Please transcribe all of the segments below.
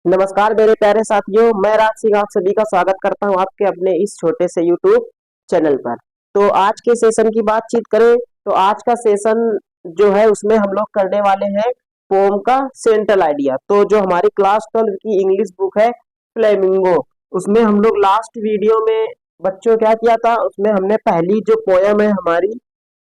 नमस्कार मेरे प्यारे साथियों, मैं राज सिंह आप सभी का स्वागत करता हूं आपके अपने इस छोटे से YouTube चैनल पर। तो आज के सेशन की बातचीत करें तो आज का सेशन जो है उसमें हम लोग करने वाले हैं पोम का सेंट्रल आइडिया। तो जो हमारी क्लास 12 की इंग्लिश बुक है फ्लेमिंगो, उसमें हम लोग लास्ट वीडियो में बच्चों क्या किया था, उसमें हमने पहली जो पोयम है हमारी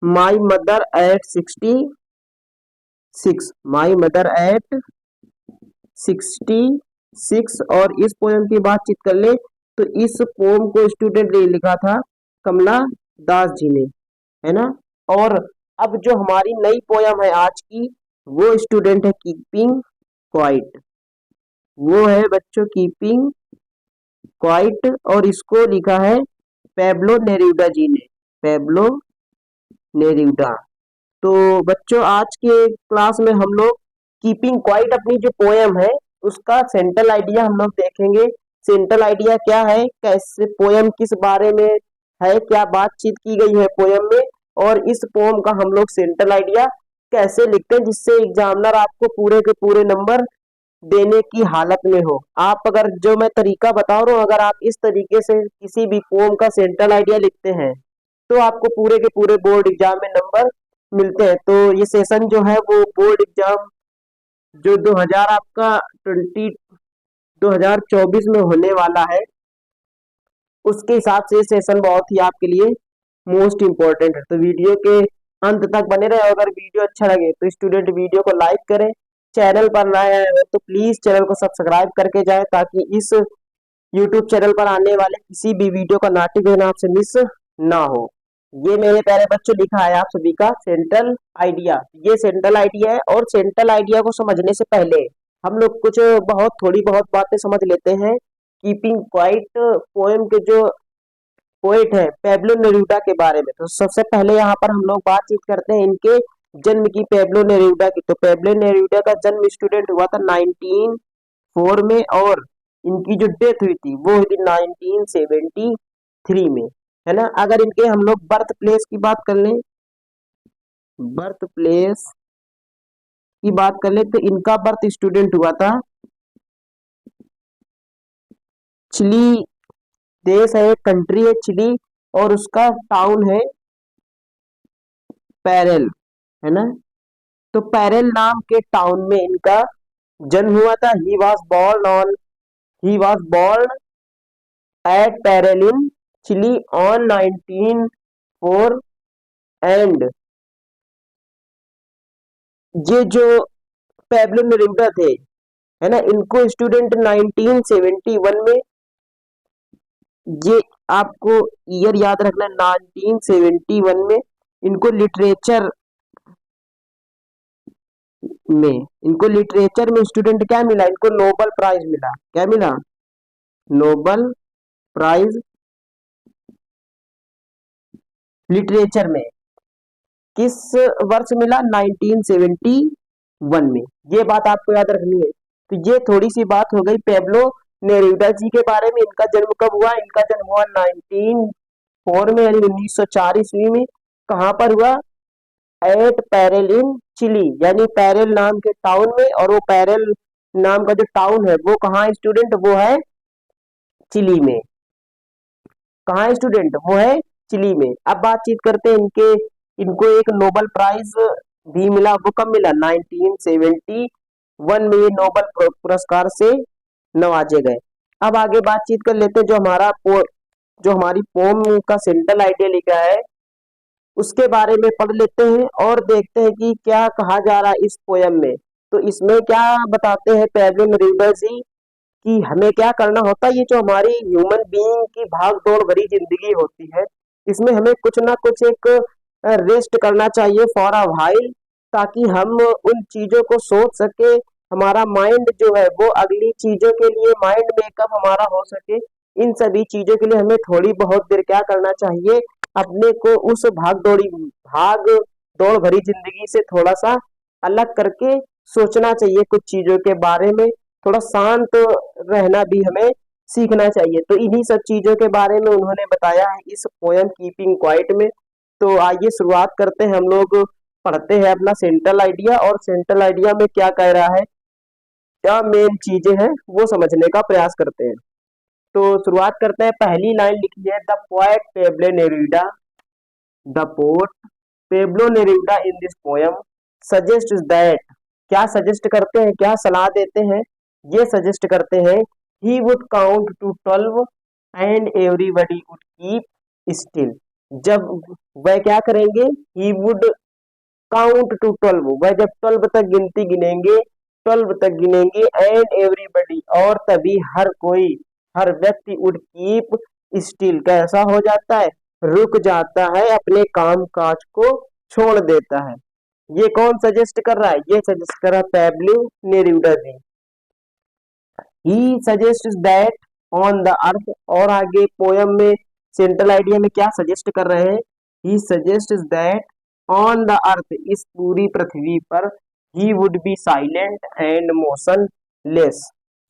my mother eight 66, my mother eight 66 और इस पोयम की बातचीत कर ले तो इस पोयम को स्टूडेंट ने लिखा था कमला दास जी ने, है ना। और अब जो हमारी नई पोयम है आज की, वो स्टूडेंट है कीपिंग क्वाइट। वो है बच्चों कीपिंग क्वाइट और इसको लिखा है पेब्लो नेरूदा जी ने, पेब्लो नेरूदा। तो बच्चों आज के क्लास में हम लोग कीपिंग क्वाइट अपनी जो पोयम है उसका सेंट्रल आइडिया हम लोग देखेंगे। सेंट्रल आइडिया क्या है, कैसे पोयम किस बारे में है, क्या बातचीत की गई है पोयम में, और इस पोयम का हम लोग सेंट्रल आइडिया कैसे लिखते हैं जिससे एग्जामिनर आपको पूरे के पूरे नंबर देने की हालत में हो। आप अगर जो मैं तरीका बता रहा हूँ, अगर आप इस तरीके से किसी भी पोयम का सेंट्रल आइडिया लिखते हैं तो आपको पूरे के पूरे बोर्ड एग्जाम में नंबर मिलते हैं। तो ये सेशन जो है वो बोर्ड एग्जाम जो 2000 आपका 2024 में होने वाला है, उसके हिसाब से सेशन बहुत ही आपके लिए मोस्ट इम्पोर्टेंट है। तो वीडियो के अंत तक बने रहे। अगर वीडियो अच्छा लगे तो स्टूडेंट वीडियो को लाइक करें, चैनल पर नए आए हो तो प्लीज चैनल को सब्सक्राइब करके जाए ताकि इस यूट्यूब चैनल पर आने वाले किसी भी वीडियो का नोटिफिकेशन आपसे मिस ना हो। ये मेरे प्यारे बच्चों लिखा है आप सभी का सेंट्रल आइडिया। ये सेंट्रल आइडिया है और सेंट्रल आइडिया को समझने से पहले हम लोग कुछ बहुत थोड़ी बहुत बातें समझ लेते हैं कीपिंग क्वाइट पोएम के जो पोएट है पेब्लो नेरूदा के बारे में। तो सबसे पहले यहाँ पर हम लोग बातचीत करते हैं इनके जन्म की, पेब्लो नेरूदा की। तो पेब्लो नेरूदा का जन्म स्टूडेंट हुआ था 1904 में और इनकी जो डेथ हुई थी वो हुई थी 1973 में, है ना। अगर इनके हम लोग बर्थ प्लेस की बात कर लें, बर्थ प्लेस की बात कर ले तो इनका बर्थ स्टूडेंट हुआ था चिली देश है, कंट्री है चिली, और उसका टाउन है पैरेल, है ना। तो पैरेल नाम के टाउन में इनका जन्म हुआ था। He was born at Parral in Chile on 1904 and ये जो पेब्लो नेरूदा थे, है ना, इनको स्टूडेंट 1971 में, ये आपको ईयर याद रखना, 1971 में इनको लिटरेचर में स्टूडेंट क्या मिला, इनको नोबल प्राइज मिला। क्या मिला? नोबल प्राइज लिटरेचर में। किस वर्ष मिला? 1971 में। ये बात आपको याद रखनी है। तो ये थोड़ी सी बात हो गई पेब्लो नेरूदा जी के बारे में। इनका जन्म कब हुआ? इनका जन्म हुआ 1904 में, यानी 1904 ईस्वी में। कहाँ पर हुआ? एट पैरेल इन चिली, यानी पैरेल नाम के टाउन में। और वो पैरेल नाम का जो टाउन है वो कहाँ है स्टूडेंट? वो है चिली में। कहाँ है स्टूडेंट? वो है चिली में। अब बातचीत करते हैं इनके, इनको एक नोबेल प्राइज भी मिला। वो कब मिला? 1971 में ये नोबेल पुरस्कार से नवाजे गए। अब आगे बातचीत कर लेते हैं जो हमारी पोम का सेंट्रल आइडिया लिखा है उसके बारे में पढ़ लेते हैं और देखते हैं कि क्या कहा जा रहा है इस पोयम में। तो इसमें क्या बताते हैं पेब्लो नेरूदा जी कि हमें क्या करना होता है। ये जो हमारी ह्यूमन बीइंग की भाग दौड़ भरी जिंदगी होती है, इसमें हमें कुछ ना कुछ एक रेस्ट करना चाहिए फॉर अ व्हाइल, ताकि हम उन चीजों को सोच सके। हमारा माइंड जो है वो अगली चीजों के लिए माइंड मेकअप हमारा हो सके। इन सभी चीजों के लिए हमें थोड़ी बहुत देर क्या करना चाहिए, अपने को उस भाग दौड़ भरी जिंदगी से थोड़ा सा अलग करके सोचना चाहिए कुछ चीजों के बारे में। थोड़ा शांत रहना भी हमें सीखना चाहिए। तो इन्हीं सब चीजों के बारे में उन्होंने बताया है इस पोयम कीपिंग क्वाइट में। तो आइए शुरुआत करते हैं। हम लोग पढ़ते हैं अपना सेंट्रल आइडिया, और सेंट्रल आइडिया में क्या कह रहा है। क्या मेन चीजें हैं वो समझने का प्रयास करते हैं। तो शुरुआत करते हैं। पहली लाइन लिखी है, the poet Pablo Neruda, the poet Pablo Neruda in this poem suggest that, क्या सजेस्ट करते हैं, क्या सलाह देते हैं, ये सजेस्ट करते हैं, he would count to 12 and everybody would keep still. जब वह क्या करेंगे, ही वुड काउंट टू 12, वह जब 12 तक गिनती गिनेंगे, 12 तक गिनेंगे, एंड एवरीबडी और तभी हर कोई, हर व्यक्ति वुड कीप स्टिल, कैसा हो जाता है, रुक जाता है, अपने काम काज को छोड़ देता है। ये कौन सजेस्ट कर रहा है, ये सजेस्ट कर रहा है Pablo Neruda ji. He suggest that on the earth, और आगे पोयम में सेंट्रल आइडिया में क्या सजेस्ट कर रहे हैं, he suggest that on the earth, इस पूरी पृथ्वी पर, he would be silent and motionless,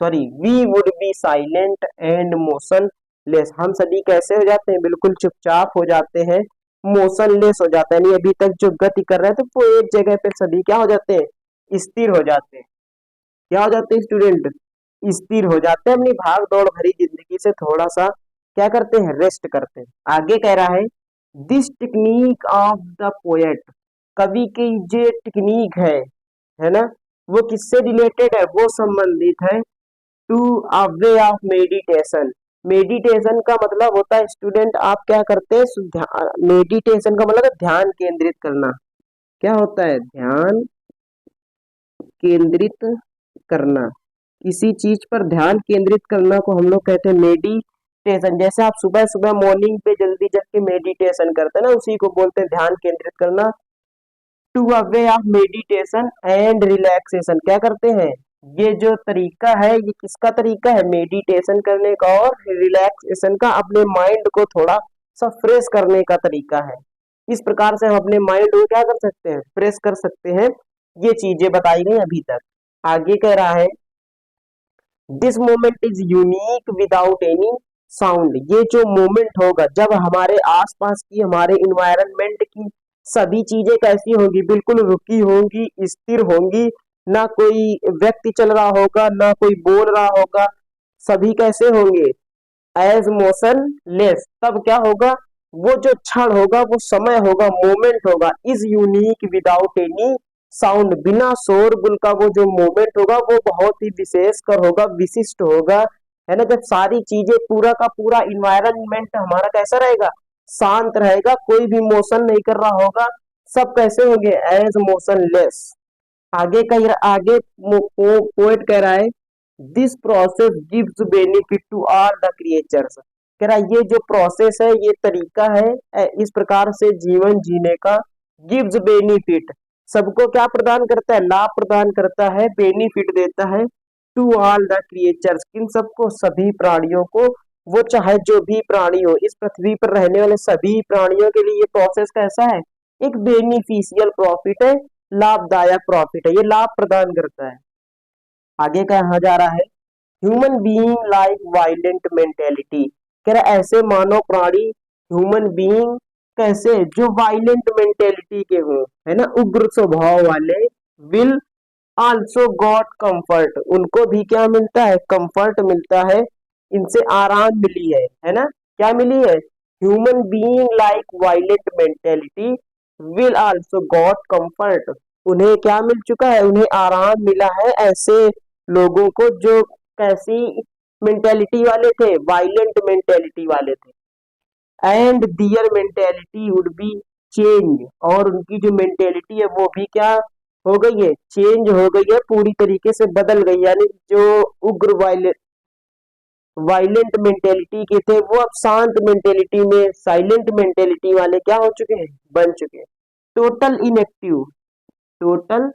sorry we would be silent and motionless, हम सभी कैसे हो जाते हैं, बिल्कुल चुपचाप हो जाते हैं, मोशनलेस हो जाता है, नहीं अभी तक जो गति कर रहे हैं तो वो एक जगह पे सभी क्या हो जाते हैं, स्थिर हो जाते हैं। क्या हो जाते हैं स्टूडेंट, स्थिर हो जाते हैं, अपनी भाग दौड़ भरी जिंदगी से थोड़ा सा क्या करते हैं, रेस्ट करते हैं। आगे कह रहा है, this technique of the poet, कवि की जो टेक्निक है ना, वो किससे रिलेटेड है, वो संबंधित है to a way of meditation. Meditation का मतलब होता है स्टूडेंट, आप क्या करते हैं, मेडिटेशन का मतलब है ध्यान केंद्रित करना। क्या होता है, ध्यान केंद्रित करना, किसी चीज पर ध्यान केंद्रित करना को हम लोग कहते हैं मेडिटेशन। जैसे आप सुबह सुबह मॉर्निंग पे जल्दी जग के मेडिटेशन करते हैं ना, उसी को बोलते हैं ध्यान केंद्रित करना। To a way of meditation and relaxation, क्या करते हैं, ये जो तरीका है ये किसका तरीका है, मेडिटेशन करने का और रिलैक्सेशन का, अपने माइंड को थोड़ा सा फ्रेश करने का तरीका है। इस प्रकार से हम अपने माइंड को क्या कर सकते हैं, फ्रेश कर सकते हैं। ये चीजें बताई गई अभी तक। आगे कह रहा है, this moment is unique without any sound, ये जो मोमेंट होगा जब हमारे आसपास की, हमारे इन्वायरमेंट की सभी चीजें कैसी होंगी, बिल्कुल रुकी होंगी, स्थिर होंगी, ना कोई व्यक्ति चल रहा होगा, ना कोई बोल रहा होगा, सभी कैसे होंगे, एज मोशन लेस। तब क्या होगा, वो जो क्षण होगा, वो समय होगा, मोमेंट होगा, is unique without any sound, बिना शोरगुल का वो जो मोमेंट होगा वो बहुत ही विशेषकर होगा, विशिष्ट होगा, है ना। जब सारी चीजें, पूरा का पूरा इन्वायरमेंट हमारा कैसा रहेगा, शांत रहेगा, कोई भी मोशन नहीं कर रहा होगा, सब कैसे होंगे, एज मोशनलेस। आगे का आगे पोएट कह रहा है, this process gives benefit to all the creatures, कह रहा है ये जो प्रोसेस है, ये तरीका है, इस प्रकार से जीवन जीने का, गिव्स बेनिफिट, सबको क्या प्रदान करता है, लाभ प्रदान करता है, बेनिफिट देता है, टू ऑल द क्रिएचर्स, किन सबको, सभी प्राणियों को, वो चाहे जो भी प्राणी हो, इस पृथ्वी पर रहने वाले सभी प्राणियों के लिए ये प्रोसेस कैसा है, एक बेनिफिशियल प्रॉफिट है, लाभदायक प्रॉफिट है, ये लाभ प्रदान करता है। आगे कहा जा रहा है, human being like violent mentality, कह रहा है ऐसे मानव प्राणी, ह्यूमन बीइंग कैसे, जो वायलेंट मेंटेलिटी के हो, है ना, उग्र स्वभाव वाले, विल आल्सो गॉट कंफर्ट, उनको भी क्या मिलता है, कंफर्ट मिलता है, इनसे आराम मिली है ना, क्या मिली है, human being like violent mentality will also got comfort, उन्हें क्या मिल चुका है, उन्हें आराम मिला है, ऐसे लोगों को जो कैसी मेंटेलिटी वाले थे, वायलेंट मेंटेलिटी वाले थे, and their mentality would be change, और उनकी जो मेंटेलिटी है वो भी क्या हो गई है, चेंज हो गई है, पूरी तरीके से बदल गई, यानी जो उग्र वायलेंट मेंटेलिटी के थे वो अब शांत मेंटेलिटी में, साइलेंट मेंटेलिटी वाले क्या हो चुके हैं, बन चुके हैं। टोटल इनएक्टिव, टोटल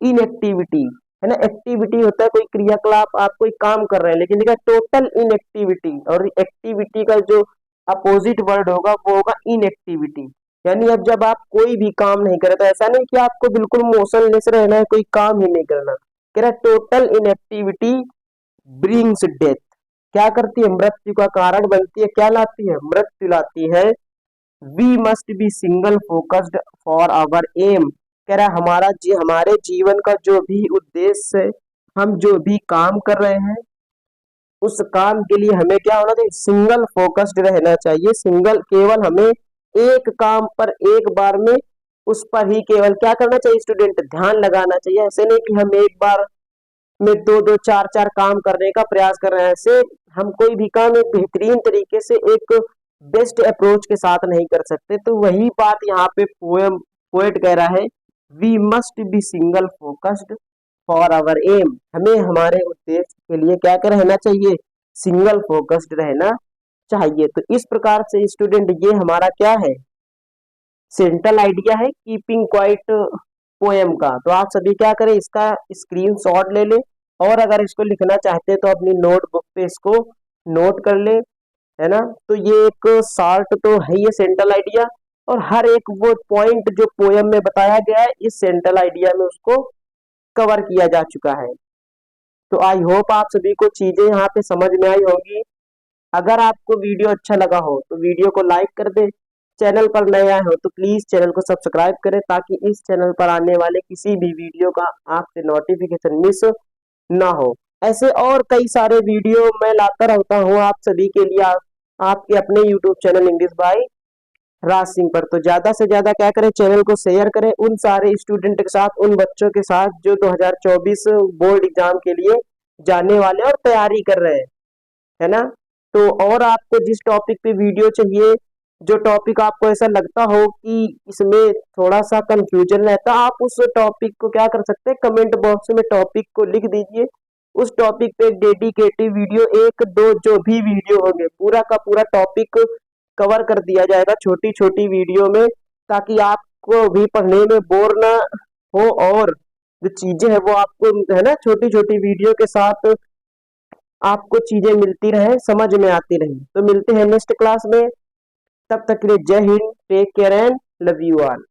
इनएक्टिविटी, है ना, एक्टिविटी होता है कोई क्रियाकलाप, आप कोई काम कर रहे हैं, लेकिन देखा टोटल इनएक्टिविटी, और एक्टिविटी का जो अपोजिट वर्ड होगा वो होगा इनएक्टिविटी, यानी अब जब आप कोई भी काम नहीं करे, तो ऐसा नहीं कि आपको बिल्कुल मोशनलेस रहना है, कोई काम ही नहीं करना, कह रहा टोटल इनएक्टिविटी ब्रिंग्स डेथ, क्या करती है, मृत्यु का कारण बनती है, क्या लाती है, मृत्यु लाती है। We must be single focused for our aim, कह रहा है हमारे जीवन का जो भी उद्देश्य हम जो भी काम कर रहे हैं उस काम के लिए हमें क्या होना चाहिए, सिंगल फोकस्ड रहना चाहिए। सिंगल, केवल हमें एक काम पर एक बार में उस पर ही केवल क्या करना चाहिए स्टूडेंट, ध्यान लगाना चाहिए। ऐसे नहीं कि हम एक बार में दो दो चार चार काम करने का प्रयास कर रहे हैं। ऐसे हम कोई भी काम एक बेहतरीन तरीके से एक बेस्ट अप्रोच के साथ नहीं कर सकते। तो वही बात यहाँ पे पोएट कह रहा है, we must be single focused for our aim. हमें हमारे उद्देश्य के लिए क्या कर रहना चाहिए, सिंगल फोकस्ड रहना चाहिए। तो इस प्रकार से स्टूडेंट ये हमारा क्या है, सेंट्रल आइडिया है कीपिंग क्वाइट पोएम का। तो आप सभी क्या करें, इसका स्क्रीनशॉट ले लें और अगर इसको लिखना चाहते हैं तो अपनी नोटबुक पे इसको नोट कर ले, है ना। तो ये एक शार्ट तो है ये सेंट्रल आइडिया, और हर एक वो पॉइंट जो पोएम में बताया गया है इस सेंट्रल आइडिया में उसको कवर किया जा चुका है। तो आई होप आप सभी को चीजें यहाँ पे समझ में आई होगी। अगर आपको वीडियो अच्छा लगा हो तो वीडियो को लाइक कर दे, चैनल पर नए आए हो तो प्लीज चैनल को सब्सक्राइब करें, ताकि इस चैनल पर आने वाले किसी भी वीडियो का आपसे नोटिफिकेशन मिस ना हो। ऐसे और कई सारे वीडियो मैं लाता रहता हूँ आप सभी के लिए, आपके अपने YouTube channel English by Raj Singh पर। तो ज्यादा से ज्यादा क्या करें, चैनल को शेयर करें उन सारे स्टूडेंट के साथ, उन बच्चों के साथ जो 2024 बोर्ड एग्जाम के लिए जाने वाले और तैयारी कर रहे हैं, है ना। तो और आपको जिस टॉपिक पे वीडियो चाहिए, जो टॉपिक आपको ऐसा लगता हो कि इसमें थोड़ा सा कंफ्यूजन रहता, आप उस टॉपिक को क्या कर सकते हैं, कमेंट बॉक्स में टॉपिक को लिख दीजिए। उस टॉपिक पे डेडिकेटिव वीडियो, एक दो जो भी वीडियो होंगे, पूरा का पूरा टॉपिक कवर कर दिया जाएगा छोटी छोटी वीडियो में, ताकि आपको भी पढ़ने में बोर ना हो, और जो चीजें हैं वो आपको, है ना, छोटी छोटी वीडियो के साथ आपको चीजें मिलती रहे, समझ में आती रहे। तो मिलते हैं नेक्स्ट क्लास में, तब तक के लिए जय हिंद, take care and love you all.